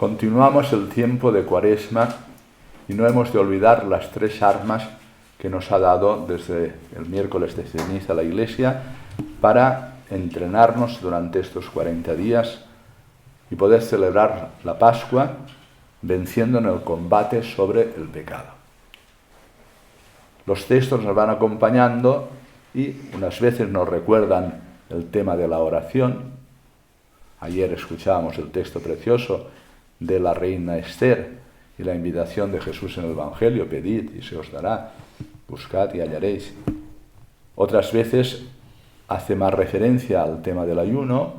Continuamos el tiempo de Cuaresma y no hemos de olvidar las tres armas que nos ha dado desde el miércoles de ceniza la Iglesia para entrenarnos durante estos 40 días y poder celebrar la Pascua venciendo en el combate sobre el pecado. Los textos nos van acompañando y unas veces nos recuerdan el tema de la oración. Ayer escuchábamos el texto precioso de la reina Esther y la invitación de Jesús en el Evangelio: pedid y se os dará, buscad y hallaréis. Otras veces hace más referencia al tema del ayuno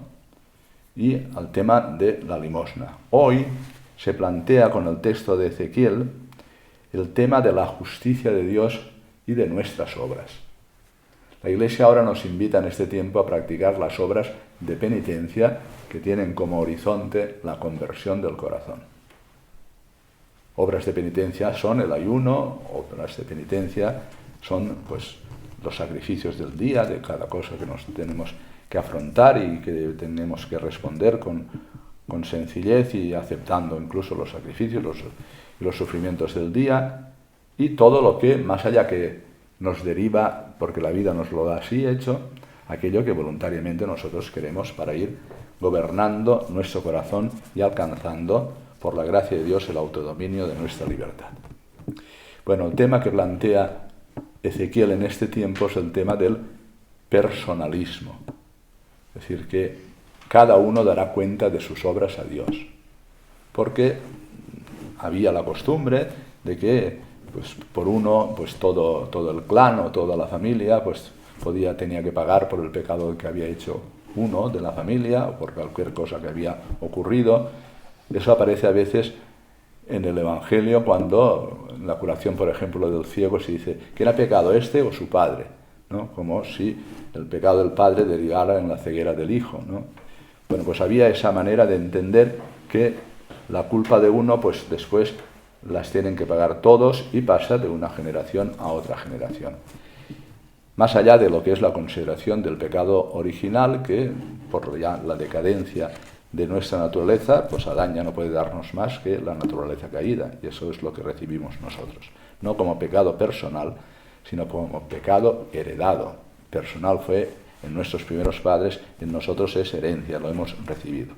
y al tema de la limosna. Hoy se plantea con el texto de Ezequiel el tema de la justicia de Dios y de nuestras obras. La Iglesia ahora nos invita en este tiempo a practicar las obras de penitencia que tienen como horizonte la conversión del corazón. Obras de penitencia son el ayuno, obras de penitencia son los sacrificios del día, de cada cosa que nos tenemos que afrontar y que tenemos que responder con sencillez y aceptando incluso los sacrificios y los sufrimientos del día, y todo lo que, más allá que nos deriva, porque la vida nos lo da así hecho, aquello que voluntariamente nosotros queremos para ir gobernando nuestro corazón y alcanzando, por la gracia de Dios, el autodominio de nuestra libertad. Bueno, el tema que plantea Ezequiel en este tiempo es el tema del personalismo. Es decir, que cada uno dará cuenta de sus obras a Dios. Porque había la costumbre de que por uno, todo el clan o toda la familia, tenía que pagar por el pecado que había hecho uno de la familia o por cualquier cosa que había ocurrido. Eso aparece a veces en el Evangelio cuando en la curación, por ejemplo, del ciego se dice: ¿quién ha pecado, este o su padre? ¿No? Como si el pecado del padre derivara en la ceguera del hijo, ¿no? Bueno, había esa manera de entender que la culpa de uno, después las tienen que pagar todos y pasa de una generación a otra generación. Más allá de lo que es la consideración del pecado original, que por ya la decadencia de nuestra naturaleza, Adán ya no puede darnos más que la naturaleza caída, y eso es lo que recibimos nosotros. No como pecado personal, sino como pecado heredado. Personal fue en nuestros primeros padres, en nosotros es herencia, lo hemos recibido.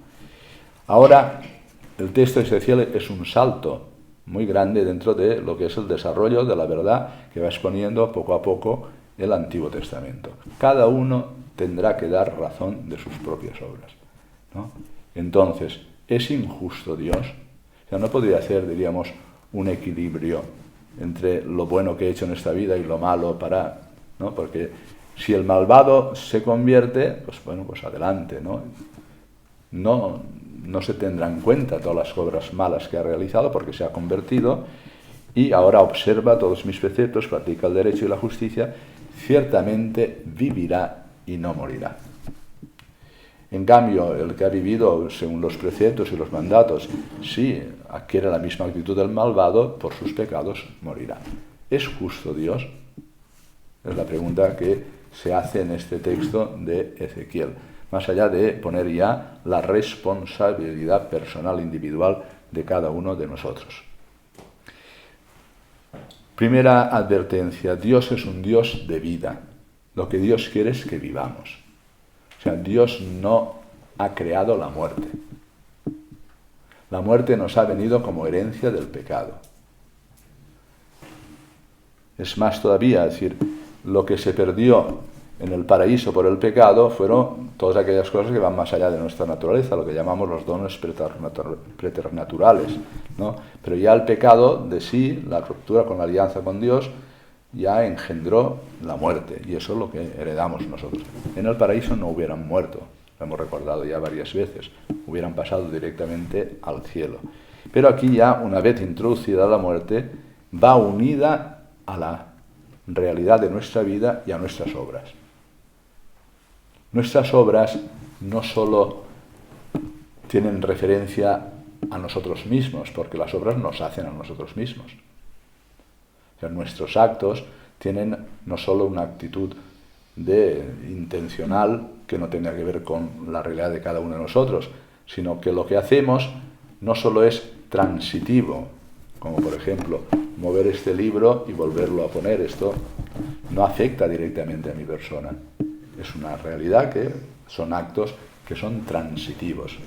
Ahora, el texto de Ezequiel es un salto muy grande dentro de lo que es el desarrollo de la verdad que va exponiendo poco a poco el Antiguo Testamento. Cada uno tendrá que dar razón de sus propias obras, ¿no? Entonces, ¿es injusto Dios? O sea, no podría hacer, diríamos, un equilibrio entre lo bueno que he hecho en esta vida y lo malo ¿no? Porque si el malvado se convierte, adelante, ¿no? No se tendrán en cuenta todas las obras malas que ha realizado porque se ha convertido y ahora observa todos mis preceptos, practica el derecho y la justicia, ciertamente vivirá y no morirá. En cambio, el que ha vivido según los preceptos y los mandatos, si adquiere la misma actitud del malvado, por sus pecados morirá. ¿Es justo Dios? Es la pregunta que se hace en este texto de Ezequiel. Más allá de poner ya la responsabilidad personal individual de cada uno de nosotros. Primera advertencia: Dios es un Dios de vida. Lo que Dios quiere es que vivamos. O sea, Dios no ha creado la muerte. La muerte nos ha venido como herencia del pecado. Es más todavía, es decir, lo que se perdió en el paraíso por el pecado fueron todas aquellas cosas que van más allá de nuestra naturaleza, lo que llamamos los dones preternaturales, ¿no? Pero ya el pecado de sí, la ruptura con la alianza con Dios, ya engendró la muerte, y eso es lo que heredamos nosotros. En el paraíso no hubieran muerto, lo hemos recordado ya varias veces, hubieran pasado directamente al cielo. Pero aquí ya, una vez introducida la muerte, va unida a la realidad de nuestra vida y a nuestras obras. Nuestras obras no solo tienen referencia a nosotros mismos, porque las obras nos hacen a nosotros mismos. O sea, nuestros actos tienen no solo una actitud intencional que no tenga que ver con la realidad de cada uno de nosotros, sino que lo que hacemos no solo es transitivo, como por ejemplo mover este libro y volverlo a poner. Esto no afecta directamente a mi persona. Es una realidad que son actos que son transitivos.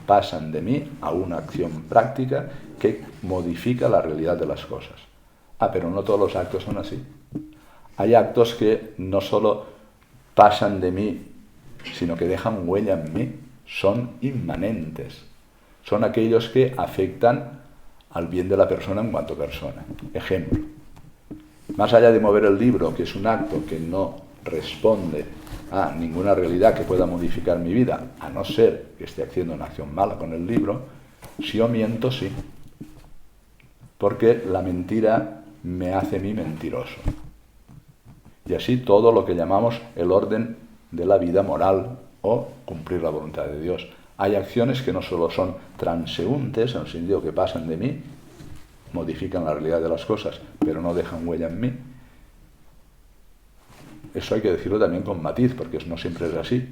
Pasan de mí a una acción práctica que modifica la realidad de las cosas. Pero no todos los actos son así. Hay actos que no solo pasan de mí, sino que dejan huella en mí. Son inmanentes. Son aquellos que afectan al bien de la persona en cuanto persona. Ejemplo, más allá de mover el libro, que es un acto que no responde a ninguna realidad que pueda modificar mi vida, a no ser que esté haciendo una acción mala con el libro, si yo miento, sí. Porque la mentira me hace a mí mentiroso. Y así todo lo que llamamos el orden de la vida moral o cumplir la voluntad de Dios. Hay acciones que no solo son transeúntes, en el sentido que pasan de mí, modifican la realidad de las cosas, pero no dejan huella en mí. Eso hay que decirlo también con matiz, porque no siempre es así.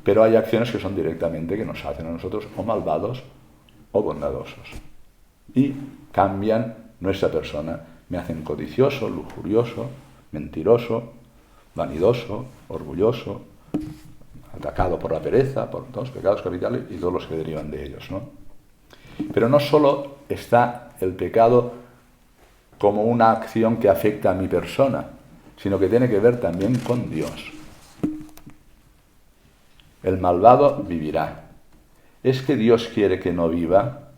Pero hay acciones que son directamente que nos hacen a nosotros o malvados o bondadosos. Y cambian nuestra persona. Me hacen codicioso, lujurioso, mentiroso, vanidoso, orgulloso, atacado por la pereza, por todos los pecados capitales y todos los que derivan de ellos, ¿no? Pero no solo está el pecado como una acción que afecta a mi persona, sino que tiene que ver también con Dios. El malvado vivirá. ¿Es que Dios quiere que no viva?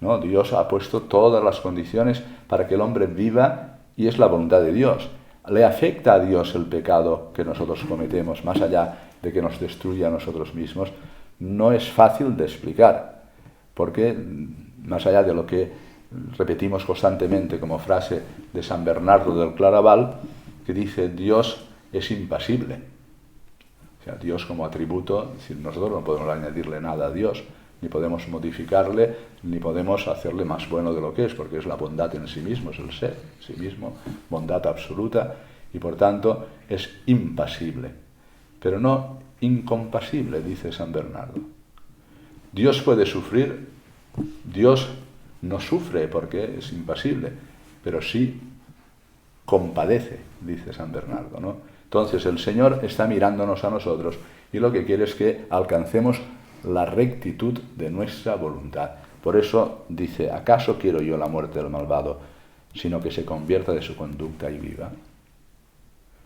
No, Dios ha puesto todas las condiciones para que el hombre viva y es la voluntad de Dios. ¿Le afecta a Dios el pecado que nosotros cometemos, más allá de que nos destruya a nosotros mismos? No es fácil de explicar, porque más allá de lo que repetimos constantemente como frase de San Bernardo del Claraval, que dice Dios es impasible. O sea, Dios como atributo, es decir, nosotros no podemos añadirle nada a Dios, ni podemos modificarle, ni podemos hacerle más bueno de lo que es, porque es la bondad en sí mismo, es el ser en sí mismo, bondad absoluta, y por tanto es impasible, pero no incompasible, dice San Bernardo. Dios puede sufrir, Dios no sufre porque es impasible, pero sí compadece, dice San Bernardo, ¿no? Entonces el Señor está mirándonos a nosotros y lo que quiere es que alcancemos la rectitud de nuestra voluntad. Por eso dice, ¿acaso quiero yo la muerte del malvado, sino que se convierta de su conducta y viva?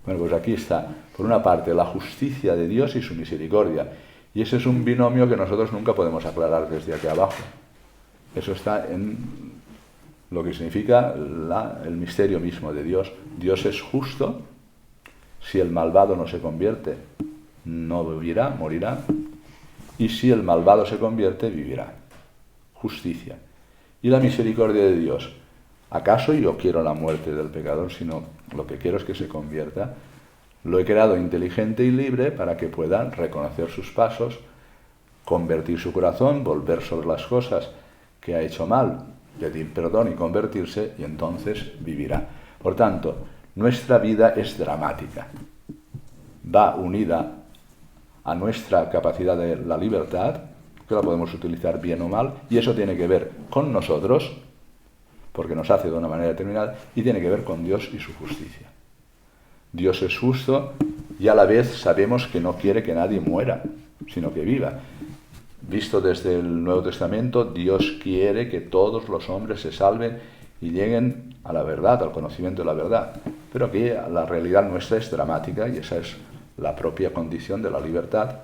Bueno, pues aquí está, por una parte, la justicia de Dios y su misericordia. Y ese es un binomio que nosotros nunca podemos aclarar desde aquí abajo. Eso está en lo que significa el misterio mismo de Dios. Dios es justo. Si el malvado no se convierte, no vivirá, morirá. Y si el malvado se convierte, vivirá. Justicia. Y la misericordia de Dios. ¿Acaso yo quiero la muerte del pecador? Sino lo que quiero es que se convierta. Lo he creado inteligente y libre para que pueda reconocer sus pasos, convertir su corazón, volver sobre las cosas que ha hecho mal, pedir perdón y convertirse, y entonces vivirá. Por tanto, nuestra vida es dramática. Va unida a nuestra capacidad de la libertad, que la podemos utilizar bien o mal, y eso tiene que ver con nosotros, porque nos hace de una manera determinada, y tiene que ver con Dios y su justicia. Dios es justo y a la vez sabemos que no quiere que nadie muera, sino que viva. Visto desde el Nuevo Testamento, Dios quiere que todos los hombres se salven y lleguen a la verdad, al conocimiento de la verdad. Pero aquí la realidad nuestra es dramática y esa es la propia condición de la libertad,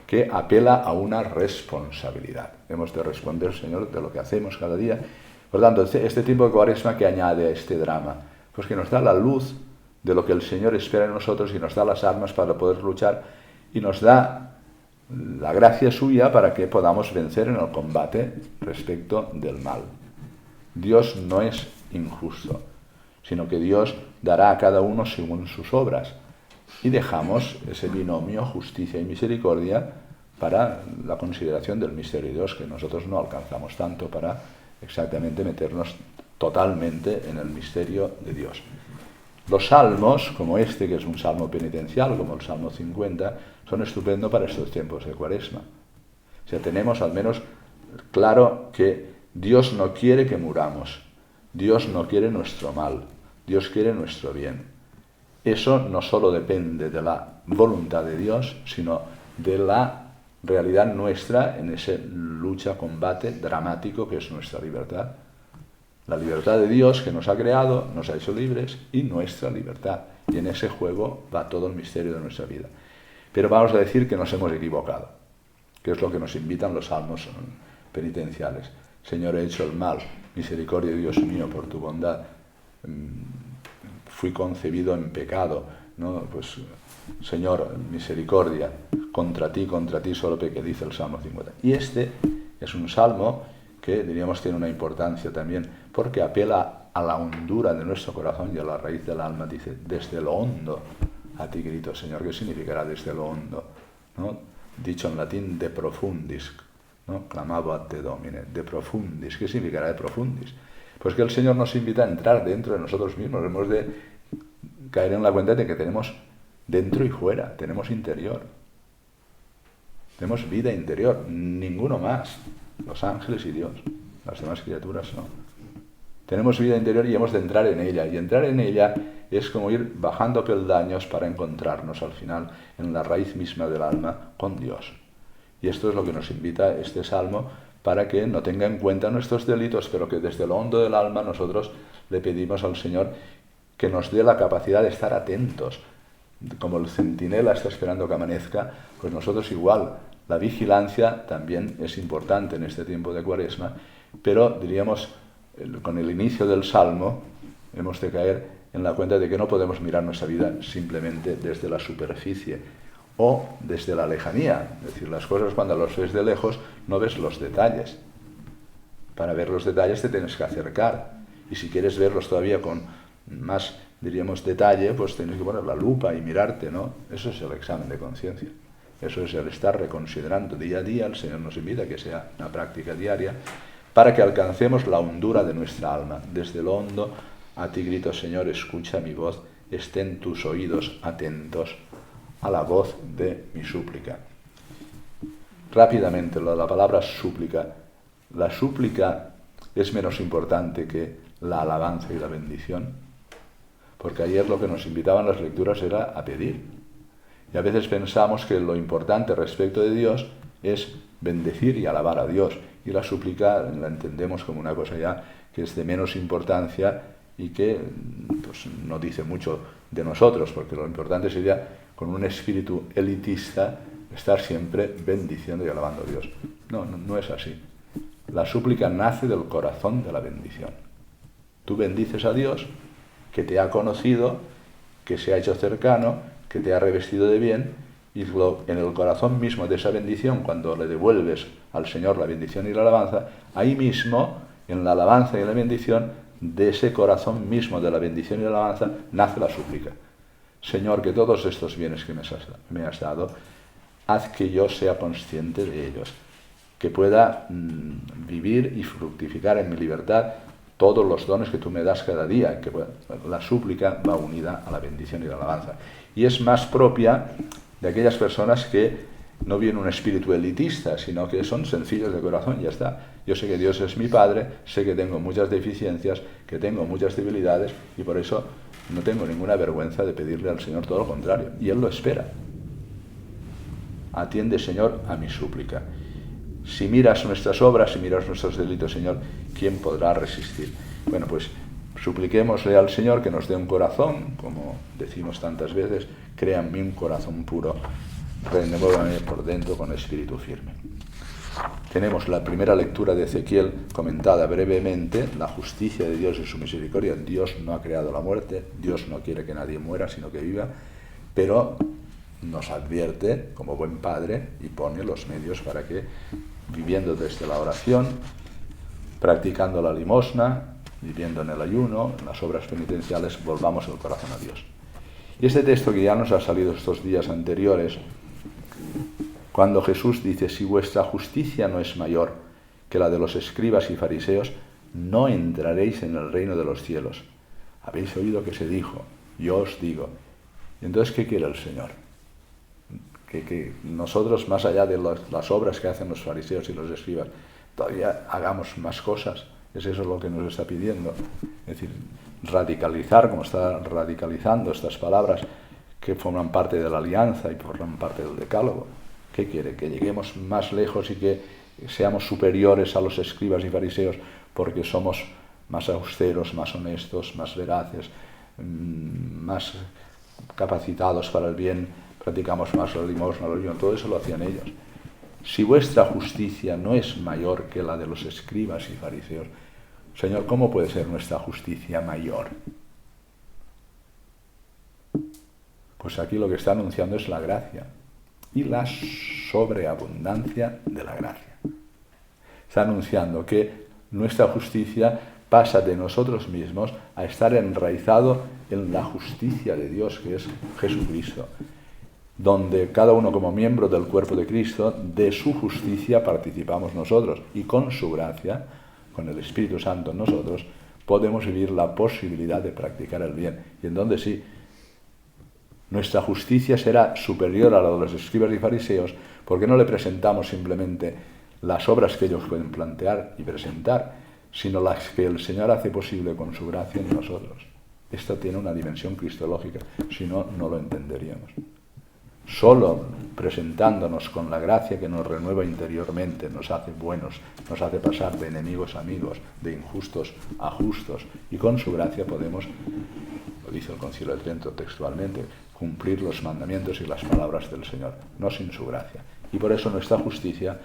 que apela a una responsabilidad. Hemos de responder, Señor, de lo que hacemos cada día. Por tanto, este tiempo de Cuaresma, ¿qué añade a este drama? Pues que nos da la luz de lo que el Señor espera en nosotros y nos da las armas para poder luchar y nos da la gracia suya para que podamos vencer en el combate respecto del mal. Dios no es injusto, sino que Dios dará a cada uno según sus obras. Y dejamos ese binomio justicia y misericordia para la consideración del misterio de Dios, que nosotros no alcanzamos tanto para exactamente meternos totalmente en el misterio de Dios. Los salmos, como este, que es un salmo penitencial, como el Salmo 50, son estupendos para estos tiempos de Cuaresma. O sea, tenemos al menos claro que Dios no quiere que muramos, Dios no quiere nuestro mal, Dios quiere nuestro bien. Eso no solo depende de la voluntad de Dios, sino de la realidad nuestra en ese lucha, combate dramático que es nuestra libertad. La libertad de Dios que nos ha creado, nos ha hecho libres, y nuestra libertad. Y en ese juego va todo el misterio de nuestra vida. Pero vamos a decir que nos hemos equivocado, que es lo que nos invitan los salmos penitenciales. Señor, he hecho el mal, misericordia, Dios mío, por tu bondad. Fui concebido en pecado, ¿no? Pues, Señor, misericordia, contra ti solo pequé, dice el Salmo 50. Y este es un salmo que, diríamos, tiene una importancia también, porque apela a la hondura de nuestro corazón y a la raíz del alma. Dice, desde lo hondo a ti grito, Señor. ¿Qué significará desde lo hondo? ¿No? Dicho en latín, de profundis, ¿no? Clamabo ad te domine, de profundis. ¿Qué significará de profundis? Pues que el Señor nos invita a entrar dentro de nosotros mismos. Hemos de caer en la cuenta de que tenemos dentro y fuera, tenemos interior. Tenemos vida interior, ninguno más. Los ángeles y Dios, las demás criaturas no. Tenemos vida interior y hemos de entrar en ella. Y entrar en ella es como ir bajando peldaños para encontrarnos al final en la raíz misma del alma con Dios. Y esto es lo que nos invita este salmo, para que no tenga en cuenta nuestros delitos, pero que desde lo hondo del alma nosotros le pedimos al Señor que nos dé la capacidad de estar atentos. Como el centinela está esperando que amanezca, pues nosotros igual. La vigilancia también es importante en este tiempo de Cuaresma, pero diríamos, con el inicio del Salmo, hemos de caer en la cuenta de que no podemos mirar nuestra vida simplemente desde la superficie o desde la lejanía. Es decir, las cosas cuando las ves de lejos no ves los detalles. Para ver los detalles te tienes que acercar. Y si quieres verlos todavía con más, diríamos, detalle, pues tienes que poner la lupa y mirarte, ¿no? Eso es el examen de conciencia. Eso es el estar reconsiderando día a día. El Señor nos invita a que sea una práctica diaria para que alcancemos la hondura de nuestra alma. Desde lo hondo a ti grito, Señor, escucha mi voz, estén tus oídos atentos a la voz de mi súplica. Rápidamente, la palabra súplica. La súplica es menos importante que la alabanza y la bendición, porque ayer lo que nos invitaban las lecturas era a pedir. Y a veces pensamos que lo importante respecto de Dios es bendecir y alabar a Dios. Y la súplica la entendemos como una cosa ya que es de menos importancia y que pues, no dice mucho de nosotros, porque lo importante sería, con un espíritu elitista, estar siempre bendiciendo y alabando a Dios. No es así. La súplica nace del corazón de la bendición. Tú bendices a Dios, que te ha conocido, que se ha hecho cercano, que te ha revestido de bien, y en el corazón mismo de esa bendición, cuando le devuelves al Señor la bendición y la alabanza, ahí mismo, en la alabanza y la bendición, de ese corazón mismo de la bendición y la alabanza, nace la súplica. Señor, que todos estos bienes que me has dado, haz que yo sea consciente de ellos, que pueda vivir y fructificar en mi libertad todos los dones que tú me das cada día, que la súplica va unida a la bendición y la alabanza. Y es más propia de aquellas personas que no viven un espíritu elitista, sino que son sencillos de corazón, ya está. Yo sé que Dios es mi Padre, sé que tengo muchas deficiencias, que tengo muchas debilidades, y por eso no tengo ninguna vergüenza de pedirle al Señor todo lo contrario. Y Él lo espera. Atiende, Señor, a mi súplica. Si miras nuestras obras, si miras nuestros delitos, Señor, ¿quién podrá resistir? Bueno, pues supliquémosle al Señor que nos dé un corazón, como decimos tantas veces, crea en mí un corazón puro, renuévame por dentro con espíritu firme. Tenemos la primera lectura de Ezequiel comentada brevemente, la justicia de Dios y su misericordia. Dios no ha creado la muerte, Dios no quiere que nadie muera, sino que viva, pero nos advierte como buen padre y pone los medios para que, viviendo desde la oración, practicando la limosna, viviendo en el ayuno, en las obras penitenciales, volvamos el corazón a Dios. Y este texto que ya nos ha salido estos días anteriores, cuando Jesús dice, si vuestra justicia no es mayor que la de los escribas y fariseos, no entraréis en el reino de los cielos. Habéis oído que se dijo, yo os digo. Y entonces, ¿qué quiere el Señor? Que nosotros, más allá de las obras que hacen los fariseos y los escribas, todavía hagamos más cosas. Es eso lo que nos está pidiendo. Es decir, radicalizar, como está radicalizando estas palabras que forman parte de la alianza y forman parte del decálogo. ¿Qué quiere? Que lleguemos más lejos y que seamos superiores a los escribas y fariseos porque somos más austeros, más honestos, más veraces, más capacitados para el bien, practicamos más la limosna, la oración, todo eso lo hacían ellos. Si vuestra justicia no es mayor que la de los escribas y fariseos, Señor, ¿cómo puede ser nuestra justicia mayor? Pues aquí lo que está anunciando es la gracia y la sobreabundancia de la gracia. Está anunciando que nuestra justicia pasa de nosotros mismos a estar enraizado en la justicia de Dios, que es Jesucristo, donde cada uno como miembro del cuerpo de Cristo, de su justicia participamos nosotros, y con su gracia, con el Espíritu Santo en nosotros, podemos vivir la posibilidad de practicar el bien. Y en donde sí, nuestra justicia será superior a la de los escribas y fariseos, porque no le presentamos simplemente las obras que ellos pueden plantear y presentar, sino las que el Señor hace posible con su gracia en nosotros. Esto tiene una dimensión cristológica, si no, no lo entenderíamos. Solo presentándonos con la gracia que nos renueva interiormente, nos hace buenos, nos hace pasar de enemigos a amigos, de injustos a justos, y con su gracia podemos, lo dice el Concilio de Trento textualmente, cumplir los mandamientos y las palabras del Señor, no sin su gracia. Y por eso nuestra justicia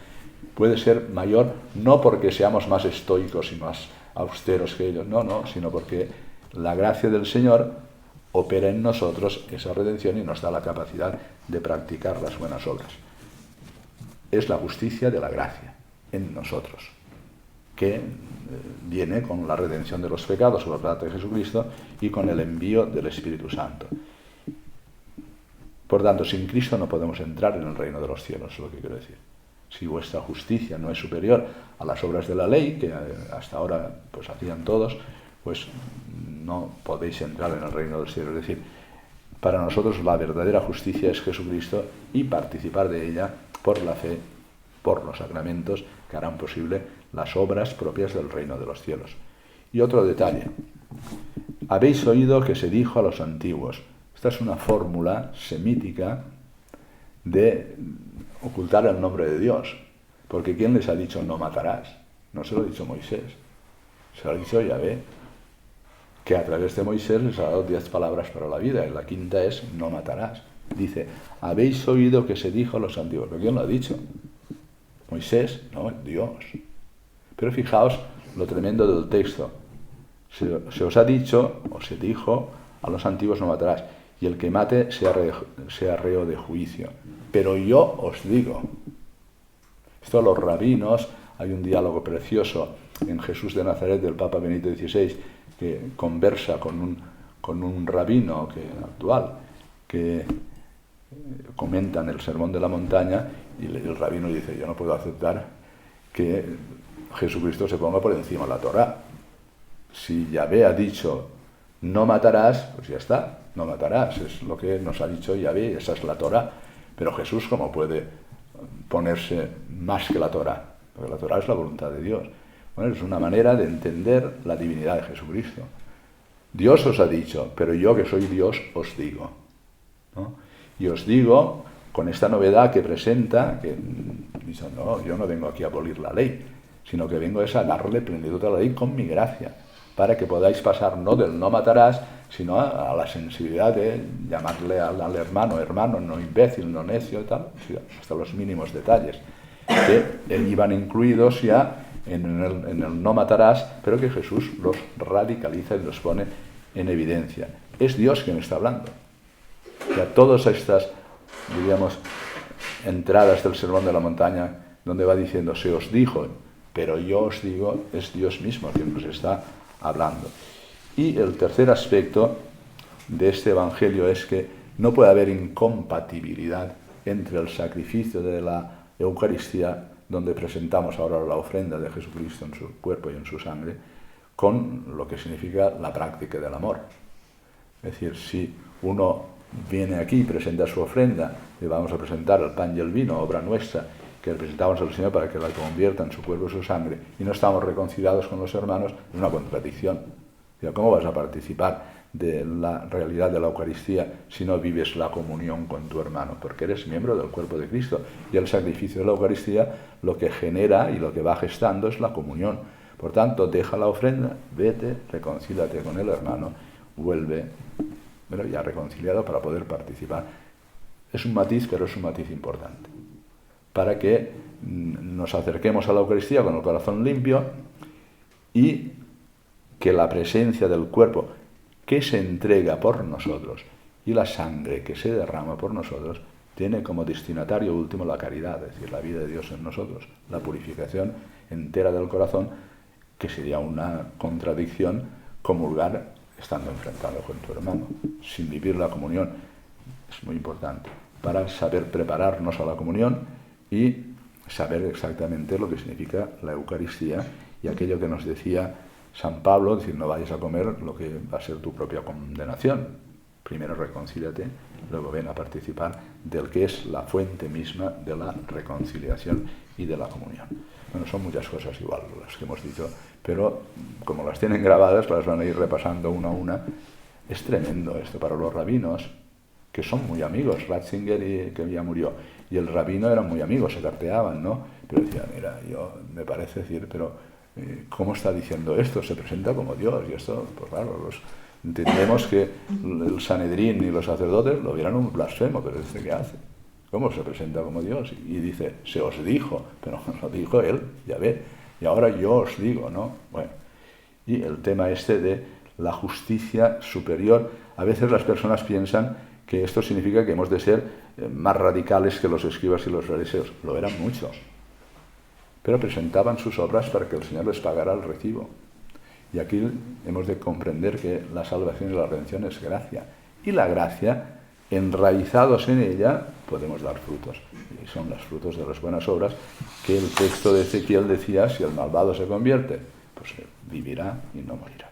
puede ser mayor, no porque seamos más estoicos y más austeros que ellos, no, sino porque la gracia del Señor opera en nosotros esa redención y nos da la capacidad de practicar las buenas obras. Es la justicia de la gracia en nosotros, que viene con la redención de los pecados por parte de Jesucristo y con el envío del Espíritu Santo. Por tanto, sin Cristo no podemos entrar en el reino de los cielos, es lo que quiero decir. Si vuestra justicia no es superior a las obras de la ley, que hasta ahora pues hacían todos, pues no podéis entrar en el reino de los cielos. Es decir, para nosotros la verdadera justicia es Jesucristo y participar de ella por la fe, por los sacramentos que harán posible las obras propias del reino de los cielos. Y otro detalle. Habéis oído que se dijo a los antiguos. Esta es una fórmula semítica de ocultar el nombre de Dios. Porque ¿quién les ha dicho no matarás? No se lo ha dicho Moisés. Se lo ha dicho Yahvé, que a través de Moisés les ha dado 10 palabras para la vida, y la quinta es no matarás. Dice, habéis oído que se dijo a los antiguos. ¿Pero quién lo ha dicho? Moisés, no, Dios. Pero fijaos lo tremendo del texto. Se os ha dicho, o se dijo, a los antiguos no matarás, y el que mate sea reo de juicio. Pero yo os digo. Esto los rabinos, hay un diálogo precioso en Jesús de Nazaret del Papa Benito XVI, que conversa con un rabino actual, que comentan el Sermón de la Montaña, y el rabino dice, yo no puedo aceptar que Jesucristo se ponga por encima de la Torá. Si Yahvé ha dicho, no matarás, pues ya está, no matarás, es lo que nos ha dicho Yahvé, esa es la Torá. Pero Jesús, ¿cómo puede ponerse más que la Torá? Porque la Torá es la voluntad de Dios. Bueno, es una manera de entender la divinidad de Jesucristo. Dios os ha dicho, pero yo que soy Dios os digo, ¿no? Y os digo con esta novedad que presenta, que dice, no, yo no vengo aquí a abolir la ley, sino que vengo a darle plenitud a la ley con mi gracia, para que podáis pasar no del no matarás, sino a la sensibilidad de llamarle al hermano, no imbécil, no necio y tal, hasta los mínimos detalles, que iban incluidos ya en el no matarás, pero que Jesús los radicaliza y los pone en evidencia. Es Dios quien está hablando. Y a todas estas, diríamos, entradas del Sermón de la Montaña, donde va diciendo, se os dijo, pero yo os digo, es Dios mismo quien nos está hablando. Y el tercer aspecto de este Evangelio es que no puede haber incompatibilidad entre el sacrificio de la Eucaristía, donde presentamos ahora la ofrenda de Jesucristo en su cuerpo y en su sangre, con lo que significa la práctica del amor. Es decir, si uno viene aquí y presenta su ofrenda, le vamos a presentar el pan y el vino, obra nuestra, que que presentamos al Señor para que la convierta en su cuerpo y su sangre, y no estamos reconciliados con los hermanos, es una contradicción. ¿Cómo vas a participar de la realidad de la Eucaristía si no vives la comunión con tu hermano? Porque eres miembro del cuerpo de Cristo, y el sacrificio de la Eucaristía lo que genera y lo que va gestando es la comunión. Por tanto, deja la ofrenda, vete, reconcíliate con el hermano, vuelve, pero ya reconciliado para poder participar. Es un matiz, pero es un matiz importante, para que nos acerquemos a la Eucaristía con el corazón limpio y que la presencia del cuerpo que se entrega por nosotros y la sangre que se derrama por nosotros tiene como destinatario último la caridad, es decir, la vida de Dios en nosotros, la purificación entera del corazón, que sería una contradicción comulgar estando enfrentado con tu hermano, sin vivir la comunión. Es muy importante para saber prepararnos a la comunión y saber exactamente lo que significa la Eucaristía y aquello que nos decía San Pablo, decir, no vayas a comer lo que va a ser tu propia condenación. Primero reconcíliate, luego ven a participar del que es la fuente misma de la reconciliación y de la comunión. Bueno, son muchas cosas igual las que hemos dicho, pero como las tienen grabadas, las van a ir repasando una a una. Es tremendo esto para los rabinos, que son muy amigos, Ratzinger, que ya murió, y el rabino eran muy amigos, se carteaban, ¿no? Pero decían, mira, me parece decir, pero ¿cómo está diciendo esto? Se presenta como Dios, y esto, pues claro, entendemos que el Sanedrín y los sacerdotes lo vieran un blasfemo, pero dice, ¿qué hace? ¿Cómo se presenta como Dios? Y dice, se os dijo, pero lo dijo él, ya ve, y ahora yo os digo, ¿no? Bueno, y el tema este de la justicia superior, a veces las personas piensan que esto significa que hemos de ser más radicales que los escribas y los fariseos. Lo eran mucho, pero presentaban sus obras para que el Señor les pagara el recibo. Y aquí hemos de comprender que la salvación y la redención es gracia. Y la gracia, enraizados en ella, podemos dar frutos. Y son los frutos de las buenas obras que el texto de Ezequiel decía, si el malvado se convierte, pues vivirá y no morirá.